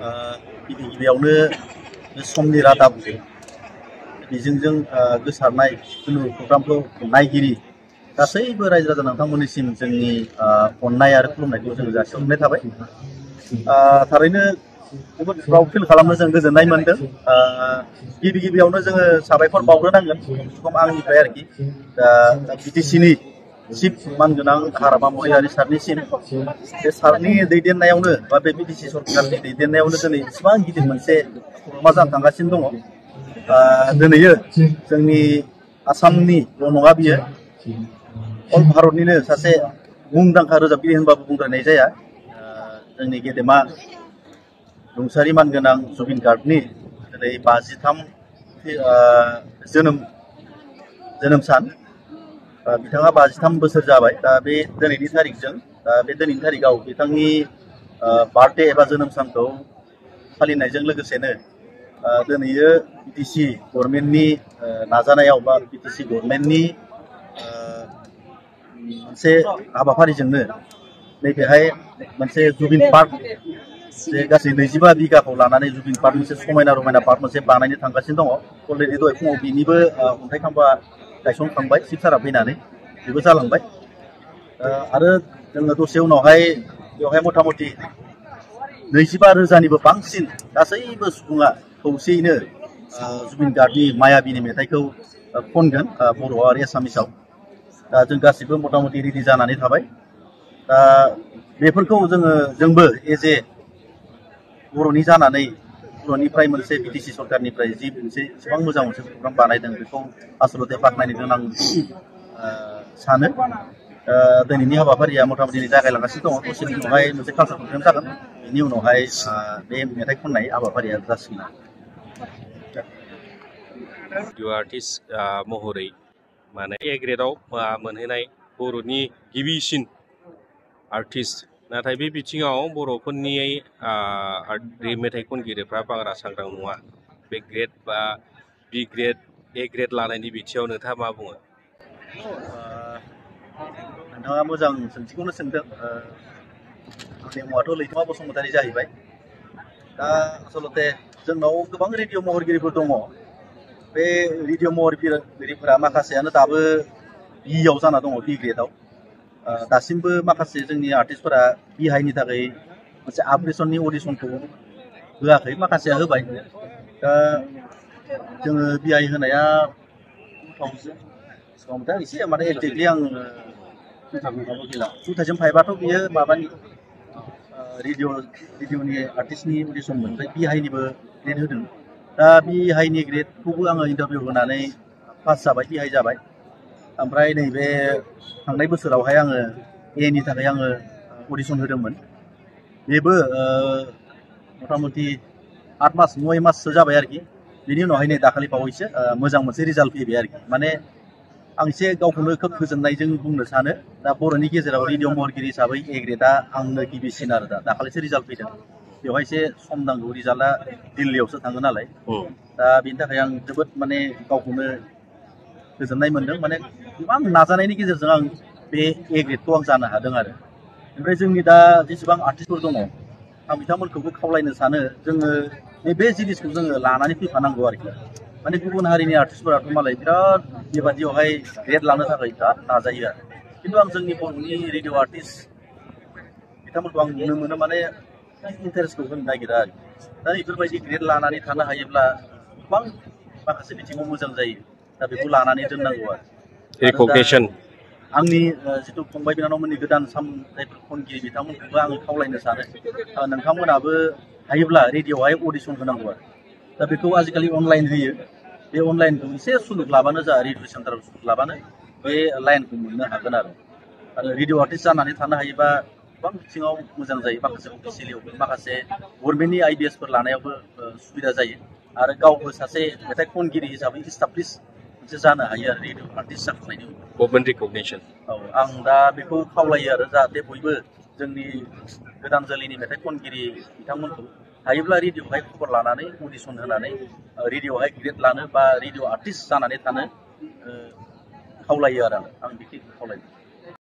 गिबि गिबियावनो समनि रादाब बिजोंजों गोसारनाय जिखुनु प्रग्रामखौ नायगिरि गासैबो रायजो राजा नोंथांमोननिसिम जोंनि अननाय आरो खुलुमनायखौ जों जासिहरनाय थाबाय। थारैनो जोबोद प्राउड फिल खालामनो जों गोजोननाय मोनदों। गिबि गिबियावनो जोङो साबायखर बावग्रोनांगोन आंनिफ्राय आरोखि बिटिसिनि चिफ मानगोनां हारामा महिलारि सारनिसिम बे सारनि दैदेननायावनो बा बे बिटिसि सरकारनि दैदेननायावनो दिनै इसेबां गिदिर मोनसे प्रग्रामा जानो थांगासिनो दङ। दिनैयो जोंनि आसामनिल' नङा बियो अल भारतनिनो सासे मुंदांखा रोजाबगिरि होनबाबो बुंद्रायनाय जाया। जोंनि गेदेमा रुंसारि मानगोनां जुबिन गार्गनि दिनै 53 जोनोम सान। बिथाङा 53 बोसोर जाबाय। दा बे दिनैनि तारिखजों बे दिनैनि तारिखआव बिथांनि बार्थडे एबा जोनोम सानखौ फालिनायजों लोगोसेनो दिनैयो बिटिसि गभर्नमेन्टनि नाजानायाव बा बिटिसि गभर्नमेन्टनि मोनसे हाबाफारिजोंनो नैबेहाय मोनसे जुबिन पार्क जे गासै 25 बिगाखौ लानानै जुबिन पार्क मोनसे समायना रमायना पार्क मोनसे बानायनो थांगासिनो दङ। अलरेडि दहाय फुङाव बिनिबो अन्थाइ खाम्फा गायसनखांबाय चिफ सारा फैनानै बेबो जालांबाय। आरो जोङो दसे उनावहाय बेवहाय मथा मथि 25,000निबो बांसिन गासैबो सुबुङा खौसेयैनो जुबिन गार्गनि मायाबिनि मेथाइखौ खनगोन बर' आरो एसामिसाव। दा जों गासिबो मथा मथि रेडि जानानै थाबाय। दा बेफोरखौ जोंबो एज ए बर'नि जानानै बर'निफ्राय मोनसे बिटिसि सरकारनिफ्राय जि मोनसे एसेबां मोजां मोनसे प्रग्राम बानायदों बेखौ आसलते बाख्नायनो गोनां सानो। दिनैनि हाबाफारिया मथा मथि जागायलांगासिनो दङ। दसे उनावहाय मोनसे कालचार प्रग्राम जागोन। बेनि उनावहाय बे मेथाइ खननाय हाबाफारिया जासिगोन। भिडिअ आर्टिस्ट महरै माने ए ग्रेडआव मोनहैनाय बर'नि गिबिसिन आर्टिस्ट। नाथाय बे बिथिङाव बर'फोरनि मेथाइ खनगिरिफ्रा बारा सांग्रां नङा। बे ग्रेड बा बि ग्रेड ए ग्रेड लानायनि बिथिङाव नोंथाङा मा बुङो? नोंथाङा मोजां सोंथिखौनो सोंदों। आंनि मुङाथ' लैथोमा बसुमतारी जाहैबाय। दा आसलते जोंनाव गोबां रेडिअ महरगिरिफोर दङ। बे रेडिअ महरगिरिफोरा माखासेयानो दाबो बिआव जाना दङ, बि ग्रेडआव। दासिमबो माखासे जोंनि आर्टिस्टफोरा बिहाइनि थाखाय मोनसे आपग्रेडसननि अडिसनखौ होआखै, माखासेया होबाय। दा जोङो बिआइ होनाया 2000 एसे माने एक्जेक्टलि आं 2005आथ' बियो माबानि रेडिअनि आर्टिस्टनि अडिसनमोन। ओमफ्राय बिहाइनिबो ग्रेड होदों। दा बिहाइनि ग्रेडखौबो आङो इन्टारभिउ होनानै पास जाबाय, बिहाइ जाबाय। ओमफ्राय नैबे थांनाय बोसोरावहाय आङो एनि थाखाय आङो अडिसन होदोंमोन। बेबो मथा मथि 8 मास 9 माससो जाबाय आरोखि। बेनि उनावहाय नै दाखालि बावैसो मोजां मोनसे रिजाल्ट फैबाय आरोखि। माने आं एसे गावखौनो खोब गोजोननायजों बुंनो सानो। दा बर'नि गेजेराव रेडिअ महरगिरि हिसाबै ए ग्रेडआ आंनो गिबिसिन आरो दाखालिसो रिजाल्ट फैदों। बेवहाय एसे सम नांगौ, रिजाल्टआ दिल्लीयावसो थाङो नालाय। दा बेनि थाखाय आं जोबोद माने गावखौनो गोजोननाय मोनदों। माने गोबां नाजानायनि गेजेरजों आं बे ए ग्रेडखौ आं जानो हादों आरो। ओमफ्राय जोंनि दा जेसेबां आर्टिस्टफोर दङ, आं बिथांमोनखौबो खावलायनो सानो जोङो बे जिनिसखौ जोङो लानानै फैफानांगौ आरोखि। माने गुबुन हारिनि आर्टिस्टफोराथ' मालाय बिराद बेबादियावहाय ग्रेड लानो थाखाय बिराद नाजायो आरो। खिन्थु आं जोंनि बर'नि रेडिअ आर्टिस्ट बिथांमोनखौ आं नुनो मोनो माने इन्टारेस्टखौ होनो नागिरा आरो। दा बेफोरबायदि ग्रेड लानानै थानो हायोब्ला गोबां माखासे बिथिङाव मोजां जायो। दा बेखौ लानानै दोननांगौ आरो। रिकगनिसन आंनि जिथु फंबाय बिनानावमोननि गोदान जायफोर खनगिरि बिथांमोनखौबो आङो खावलायनो सानो नोंथांमोनाबो हायोब्ला रेडिअआवहाय अडिसन होनांगौ आरो। दा बेखौ आजिखालि अनलाइन होयो। बे अनलाइनखौ एसे सुलुग लाबानो जा रेडिअ सेन्टाराव सुलुग लाबानो बे लाइनखौ मोननो हागोन आरो रेडिअ आर्टिस्ट जानानै थानो हायोबा गोबां बिथिङाव मोजां जायो। माखासे अफिसियेलियावबो माखासे गभर्नमेन्टनि आइडियासफोर लानायावबो सुबिदा जायो। आरो गावबो सासे मेथाइ खनगिरि हिसाबै इस्टाब्लिश मोनसे जानो हायो आरो रेडिअ आर्टिस्ट जाखांनायनि उनाव। गभर्नमेन्ट रिकगनिसन। औ, आं दा बेखौ खावलायो आरो जाहाथे बयबो जोंनि गोदान जोलैनि मेथाइ खनगिरि बिथांमोनखौ हायोब्ला रेडिअआवहाय खबर लानानै अडिसन होनानै रेडिअआवहाय ग्रेड लानो बा रेडिअ आर्टिस्ट जानानै थानो खावलायो आरो आं बेखौ खावलायो।